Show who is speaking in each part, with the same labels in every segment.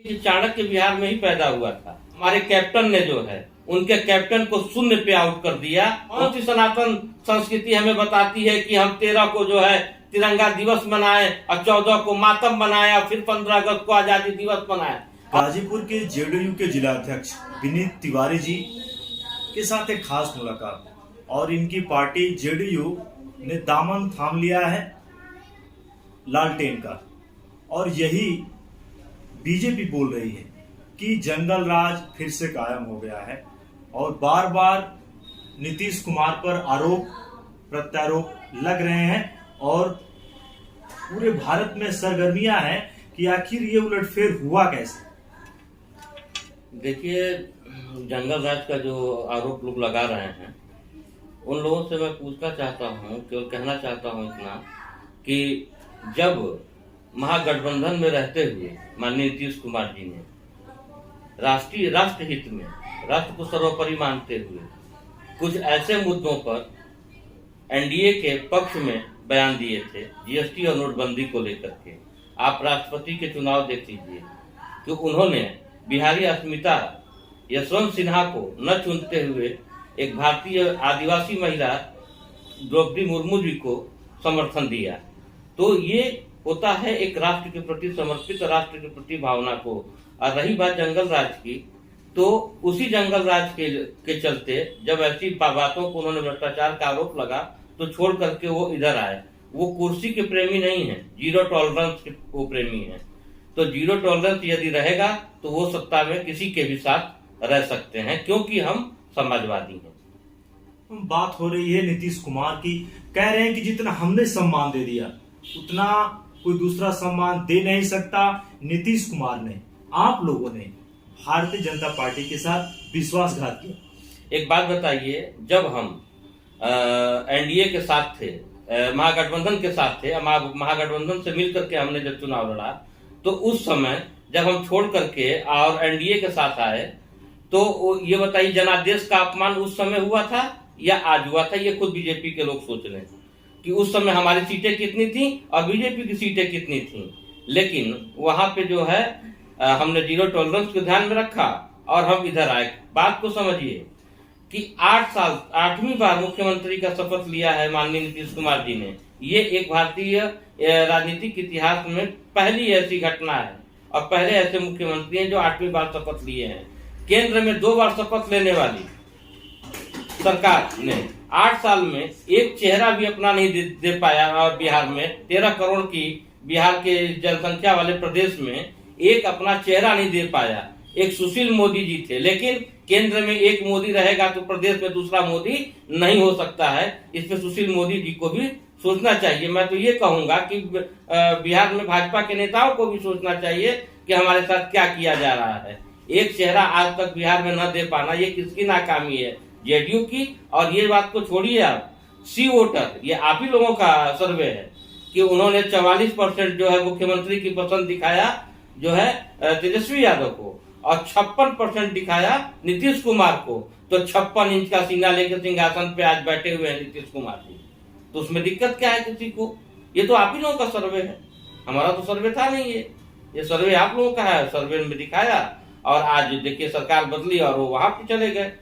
Speaker 1: चाणक्य बिहार में ही पैदा हुआ था। हमारे कैप्टन ने जो है उनके कैप्टन को शून्य पे आउट कर दिया। कौन सी सनातन संस्कृति हमें बताती है कि हम 13 को जो है तिरंगा दिवस मनाए और 14 को मातम मनाया, फिर 15 अगस्त को आजादी दिवस मनाया।
Speaker 2: गाजीपुर के जेडीयू के जिला अध्यक्ष विनीत तिवारी जी के साथ एक खास मुलाकात, और इनकी पार्टी जेडीयू ने दामन थाम लिया है लालटेन का, और यही बीजेपी बोल रही है कि जंगल राज फिर से कायम हो गया है, और बार बार नीतीश कुमार पर आरोप प्रत्यारोप लग रहे हैं, और पूरे भारत में सरगर्मियां हैं कि आखिर ये उलटफेर हुआ कैसे।
Speaker 1: देखिए, जंगल राज का जो आरोप लोग लगा रहे हैं, उन लोगों से मैं पूछना चाहता हूँ, केवल कहना चाहता हूँ इतना कि जब महागठबंधन में रहते हुए माननीय नीतीश कुमार जी ने राष्ट्र हित में, राष्ट्र को सर्वोपरि मानते हुए कुछ ऐसे मुद्दों पर एनडीए के पक्ष में बयान दिए थे, जीएसटी और नोटबंदी को लेकर के। आप राष्ट्रपति के चुनाव देख लीजिए कि उन्होंने बिहारी अस्मिता यशवंत सिन्हा को न चुनते हुए एक भारतीय आदिवासी महिला द्रौपदी मुर्मू जी को समर्थन दिया। तो ये होता है एक राष्ट्र के प्रति समर्पित, राष्ट्र के प्रति भावना को। और रही बात जंगल राज की, तो उसी जंगल राज के चलते जब ऐसी बातों को उन्होंने भ्रष्टाचार का आरोप लगा तो छोड़ करके वो इधर आए। वो कुर्सी के प्रेमी नहीं है, जीरो टॉलरेंस के वो प्रेमी है। तो जीरो टॉलरेंस यदि रहेगा तो वो सत्ता में किसी के भी साथ रह सकते हैं, क्योंकि हम समाजवादी हैं।
Speaker 2: बात हो रही है नीतीश कुमार की, कह रहे हैं कि जितना हमने सम्मान दे दिया उतना कोई दूसरा सम्मान दे नहीं सकता। नीतीश कुमार ने, आप लोगों ने भारतीय जनता पार्टी के साथ विश्वासघात किया।
Speaker 1: एक बात बताइए, जब हम एनडीए के साथ थे, महागठबंधन के साथ थे, महागठबंधन से मिलकर के हमने जब चुनाव लड़ा, तो उस समय जब हम छोड़ करके और एनडीए के साथ आए, तो ये बताइए जनादेश का अपमान उस समय हुआ था या आज हुआ था? ये खुद बीजेपी के लोग सोच लें कि उस समय हमारी सीटें कितनी थी और बीजेपी की सीटें कितनी थी। लेकिन वहां पे जो है हमने जीरो टॉलरेंस को ध्यान में रखा और हम इधर आए। बात को समझिए कि 8 साल 8वीं बार मुख्यमंत्री का शपथ लिया है माननीय नीतीश कुमार जी ने। ये एक भारतीय राजनीतिक इतिहास में पहली ऐसी घटना है, और पहले ऐसे मुख्यमंत्री हैं जो 8वीं बार शपथ लिए हैं। केंद्र में 2 बार शपथ लेने वाली सरकार ने 8 साल में एक चेहरा भी अपना नहीं दे पाया, और बिहार में 13 करोड़ की बिहार के जनसंख्या वाले प्रदेश में एक अपना चेहरा नहीं दे पाया। एक सुशील मोदी जी थे, लेकिन केंद्र में एक मोदी रहेगा तो प्रदेश में दूसरा मोदी नहीं हो सकता है। इस पे सुशील मोदी जी को भी सोचना चाहिए। मैं तो ये कहूंगा कि बिहार में भाजपा के नेताओं को भी सोचना चाहिए कि हमारे साथ क्या किया जा रहा है। एक चेहरा आज तक बिहार में न दे पाना, ये किसकी नाकामी है? जेडीयू की। और ये बात को छोड़िए आप, सी वोटर, ये आप ही लोगों का सर्वे है कि उन्होंने 44% जो है मुख्यमंत्री की पसंद दिखाया जो है तेजस्वी यादव को, और 56% दिखाया नीतीश कुमार को। तो 56 इंच का सीना लेकर सिंहासन पे आज बैठे हुए हैं नीतीश कुमार जी। तो उसमें दिक्कत क्या है किसी को? ये तो आप ही लोगों का सर्वे है, हमारा तो सर्वे था नहीं। ये सर्वे आप लोगों का है, सर्वे में दिखाया, और आज देखिए सरकार बदली और वो वहां पे चले गए।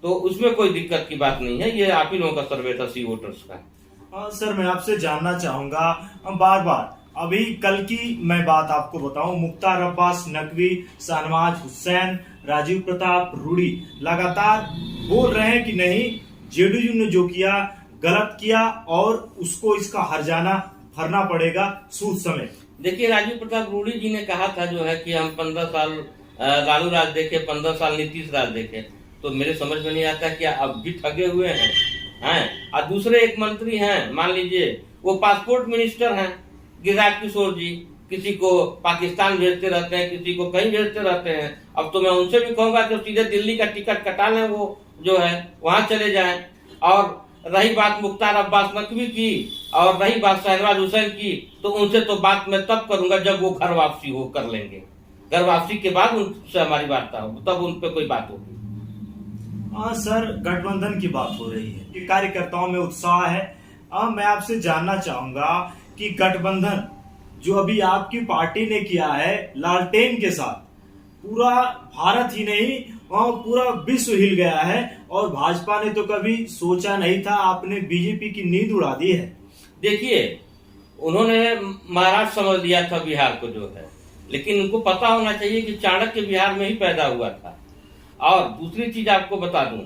Speaker 1: तो उसमें कोई दिक्कत की बात नहीं है, ये आप ही लोगों का सर्वे था सी वोटर्स का।
Speaker 2: सर, मैं आपसे जानना चाहूंगा, बार बार अभी कल की मैं बात आपको बताऊं, मुख्तार अब्बास नकवी, शाहनवाज हुसैन, राजीव प्रताप रूडी लगातार बोल रहे हैं कि नहीं, जेडीयू ने जो किया गलत किया और उसको इसका हर्जाना भरना पड़ेगा सूद समेत।
Speaker 1: देखिए, राजीव प्रताप रूडी जी ने कहा था जो है कि हम 15 साल लालू राज देखे, 15 साल नीतीश राज देखे। तो मेरे समझ में नहीं आता कि अब भी ठगे हुए हैं। और दूसरे एक मंत्री हैं, मान लीजिए वो पासपोर्ट मिनिस्टर हैं, गिरिराज किशोर जी, किसी को पाकिस्तान भेजते रहते हैं, किसी को कहीं भेजते रहते हैं। अब तो मैं उनसे भी कहूंगा कि सीधे दिल्ली का टिकट कटा लें, वो जो है वहां चले जाएं। और रही बात मुख्तार अब्बास नकवी की और रही बात शाहनवाज हुसैन की, तो उनसे तो बात मैं तब करूंगा जब वो घर वापसी हो कर लेंगे। घर वापसी के बाद उनसे हमारी वार्ता हो, तब उन पे कोई बात होगी।
Speaker 2: सर, गठबंधन की बात हो रही है कि कार्यकर्ताओं में उत्साह है। मैं आपसे जानना चाहूंगा कि गठबंधन जो अभी आपकी पार्टी ने किया है लालटेन के साथ, पूरा भारत ही नहीं और पूरा विश्व हिल गया है। और भाजपा ने तो कभी सोचा नहीं था, आपने बीजेपी की नींद उड़ा दी है।
Speaker 1: देखिए, उन्होंने महाराष्ट्र समझ लिया था बिहार को जो है, लेकिन उनको पता होना चाहिए कि चाणक्य बिहार में ही पैदा हुआ था। और दूसरी चीज आपको बता दूं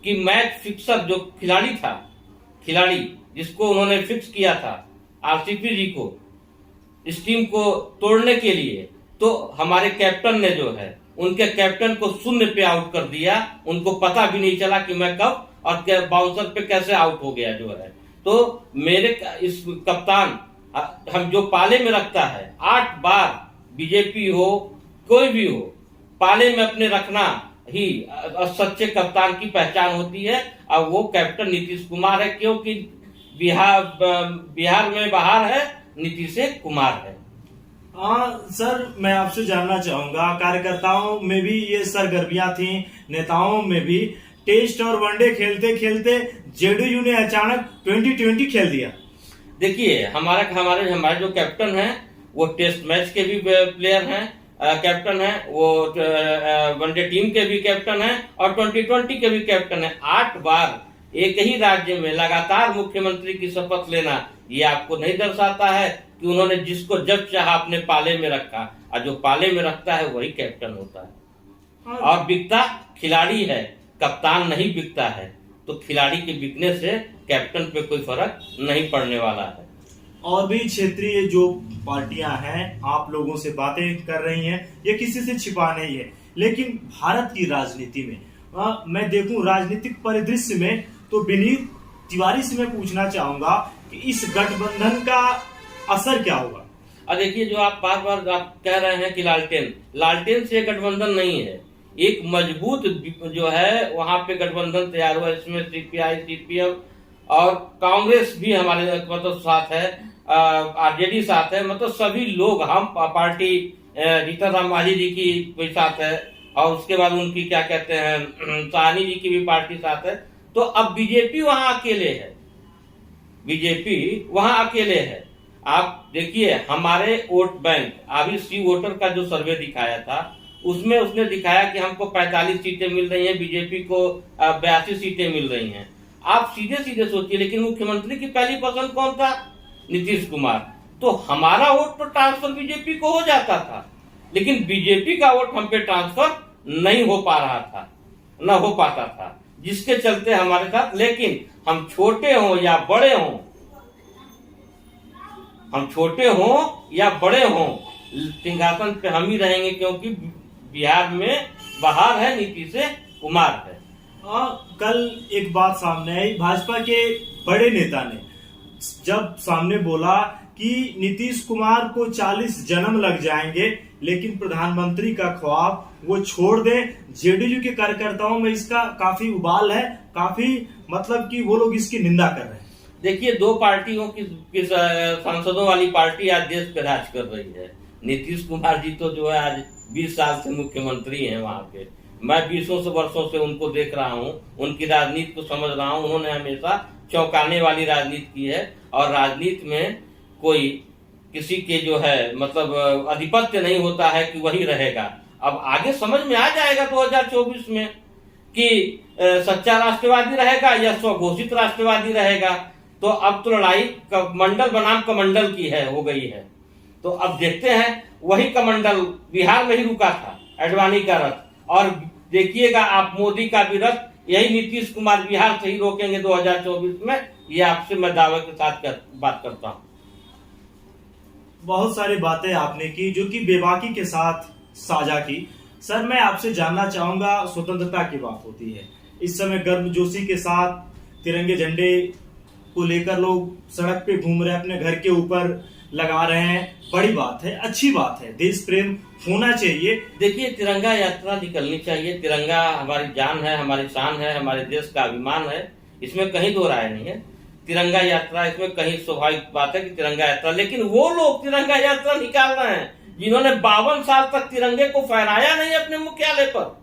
Speaker 1: कि मैच फिक्सर जो खिलाड़ी जिसको उन्होंने फिक्स किया था आरसीपी जी को, इस टीम को तोड़ने के लिए, तो हमारे कैप्टन ने जो है उनके कैप्टन को शून्य पे आउट कर दिया। उनको पता भी नहीं चला कि मैं कब और बाउंसर पे कैसे आउट हो गया जो है। तो मेरे इस कप्तान हम जो पाले में रखता है, 8 बार बीजेपी हो कोई भी हो, पाले में अपने रखना ही सच्चे कप्तान की पहचान होती है। और वो कैप्टन नीतीश कुमार है, क्योंकि बिहार में बहार है, नीतीश कुमार है।
Speaker 2: सर, मैं आपसे जानना चाहूंगा, कार्यकर्ताओं में भी ये सरगर्मियां थी, नेताओं में भी। टेस्ट और वनडे खेलते खेलते जेडीयू ने अचानक 2020 खेल दिया।
Speaker 1: देखिए, हमारे जो कैप्टन हैं वो टेस्ट मैच के भी प्लेयर हैं, कैप्टन हैं, वो वनडे टीम के भी कैप्टन हैं और 2020 के भी कैप्टन हैं। 8 बार एक ही राज्य में लगातार मुख्यमंत्री की शपथ लेना, ये आपको नहीं दर्शाता है कि उन्होंने जिसको जब चाहा अपने पाले में रखा, और जो पाले में रखता है वही कैप्टन होता है। और बिकता खिलाड़ी है, कप्तान नहीं बिकता है। तो खिलाड़ी के बिकने से कैप्टन पे कोई फर्क नहीं पड़ने वाला है।
Speaker 2: और भी क्षेत्रीय जो पार्टियां हैं आप लोगों से बातें कर रही हैं, ये किसी से छिपा नहीं है, लेकिन भारत की राजनीति में मैं देखूं राजनीतिक परिदृश्य में, तो विनीत तिवारी से मैं पूछना चाहूंगा कि इस गठबंधन का असर क्या होगा।
Speaker 1: और देखिए, जो आप बार आप कह रहे हैं कि लालटेन से गठबंधन नहीं है, एक मजबूत जो है वहां पे गठबंधन तैयार हुआ। इसमें सीपीआई, सीपीएम और कांग्रेस भी हमारे मतलब साथ है, आरजेडी साथ है, मतलब सभी लोग, हम पार्टी जीतन राम मांझी जी की कोई साथ है, और उसके बाद उनकी क्या कहते हैं साहनी जी की भी पार्टी साथ है। तो अब बीजेपी वहां अकेले है। आप देखिए, हमारे वोट बैंक, अभी सी वोटर का जो सर्वे दिखाया था, उसमें उसने दिखाया कि हमको 45 सीटें मिल रही हैं, बीजेपी को 82 सीटें मिल रही हैं। आप सीधे सीधे सोचिए, लेकिन मुख्यमंत्री की पहली पसंद कौन था? नीतीश कुमार। तो हमारा वोट तो ट्रांसफर बीजेपी को हो जाता था, लेकिन बीजेपी का वोट हम पे ट्रांसफर नहीं हो पा रहा था, न हो पाता था, जिसके चलते हमारे साथ, लेकिन हम छोटे हों या बड़े हों, सिंहासन पे हम ही रहेंगे, क्योंकि बिहार में बहार है, नीतीश कुमार है।
Speaker 2: कल एक बात सामने आई, भाजपा के बड़े नेता ने जब सामने बोला कि नीतीश कुमार को 40 जन्म लग जाएंगे, लेकिन प्रधानमंत्री का ख्वाब वो छोड़ दें। जेडीयू के कार्यकर्ताओं में इसका काफी उबाल है, काफी मतलब कि वो लोग इसकी निंदा कर रहे हैं।
Speaker 1: देखिए, 2 पार्टियों की सांसदों वाली पार्टी आज देश पे राज कर रही है। नीतीश कुमार जी तो जो है आज 20 साल से मुख्यमंत्री हैं वहां पे। मैं 20 वर्षों से उनको देख रहा हूं, उनकी राजनीति को समझ रहा हूं। उन्होंने हमेशा चौंकाने वाली राजनीति की है, और राजनीति में कोई किसी के जो है मतलब आधिपत्य नहीं होता है कि वही रहेगा। अब आगे समझ में आ जाएगा 2024 में कि सच्चा राष्ट्रवादी रहेगा या स्वघोषित राष्ट्रवादी रहेगा। तो अब तो लड़ाई मंडल बनाम कमंडल की हो गई है। तो अब देखते हैं, वही कमंडल बिहार में ही रुका था, अडवाणी का रथ, और देखिएगा आप मोदी का भी रथ यही नीतीश कुमार बिहार से ही रोकेंगे 2024 में। ये आपसे मैं दावे के साथ बात करता हूं।
Speaker 2: बहुत सारी बातें आपने की जो कि बेबाकी के साथ साझा की। सर, मैं आपसे जानना चाहूंगा, स्वतंत्रता की बात होती है, इस समय गर्मजोशी के साथ तिरंगे झंडे को लेकर लोग सड़क पे घूम रहे हैं, अपने घर के ऊपर लगा रहे हैं। बड़ी बात है, अच्छी बात है, देश प्रेम होना चाहिए।
Speaker 1: देखिए, तिरंगा यात्रा निकलनी चाहिए। तिरंगा हमारी जान है, हमारी शान है, हमारे देश का अभिमान है, इसमें कहीं दो राय नहीं है। तिरंगा यात्रा, इसमें कहीं स्वाभाविक बात है कि तिरंगा यात्रा, लेकिन वो लोग तिरंगा यात्रा निकाल रहे हैं जिन्होंने 52 साल तक तिरंगे को फहराया नहीं अपने मुख्यालय पर।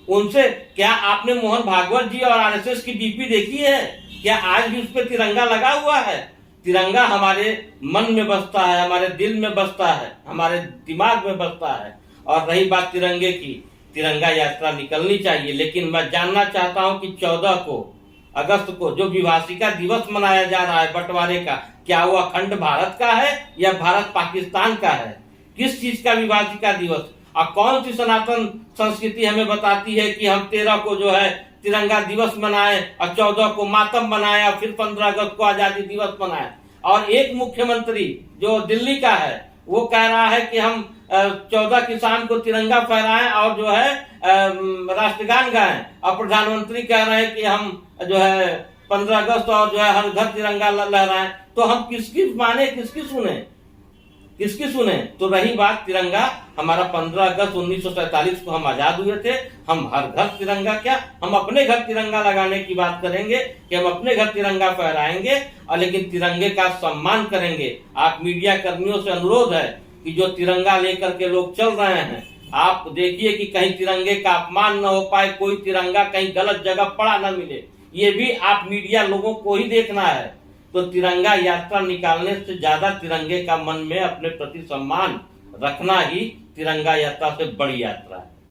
Speaker 1: उनसे क्या आपने मोहन भागवत जी और आरएसएस की डीपी देखी है? क्या आज भी उस पर तिरंगा लगा हुआ है? तिरंगा हमारे मन में बसता है, हमारे दिल में बसता है, हमारे दिमाग में बसता है। और रही बात तिरंगे की, तिरंगा यात्रा निकलनी चाहिए, लेकिन मैं जानना चाहता हूं कि 14 अगस्त को जो विभाषिका दिवस मनाया जा रहा है बंटवारे का, क्या वो अखंड भारत का है या भारत पाकिस्तान का है? किस चीज का विभाषिका दिवस? और कौन सी सनातन संस्कृति हमें बताती है कि हम 13 को जो है तिरंगा दिवस मनाएं और 14 को मातम मनाएं और फिर 15 अगस्त को आजादी दिवस मनाएं? और एक मुख्यमंत्री जो दिल्ली का है वो कह रहा है कि हम 14 की शाम को तिरंगा फहराएं और जो है राष्ट्रगान गाएं, और प्रधानमंत्री कह रहे हैं कि हम जो है 15 अगस्त और जो है हर घर तिरंगा लहराएं। तो हम किसकी माने, किसकी सुने? तो रही बात तिरंगा, हमारा 15 अगस्त 1947 को हम आजाद हुए थे, हम हर घर तिरंगा क्या, हम अपने घर तिरंगा लगाने की बात करेंगे कि हम अपने घर तिरंगा फहराएंगे, और लेकिन तिरंगे का सम्मान करेंगे। आप मीडिया कर्मियों से अनुरोध है कि जो तिरंगा लेकर के लोग चल रहे हैं, आप देखिए कि कहीं तिरंगे का अपमान न हो पाए, कोई तिरंगा कहीं गलत जगह पड़ा न मिले, ये भी आप मीडिया लोगों को ही देखना है। तो तिरंगा यात्रा निकालने से ज्यादा तिरंगे का मन में अपने प्रति सम्मान रखना ही तिरंगा यात्रा से बड़ी यात्रा है।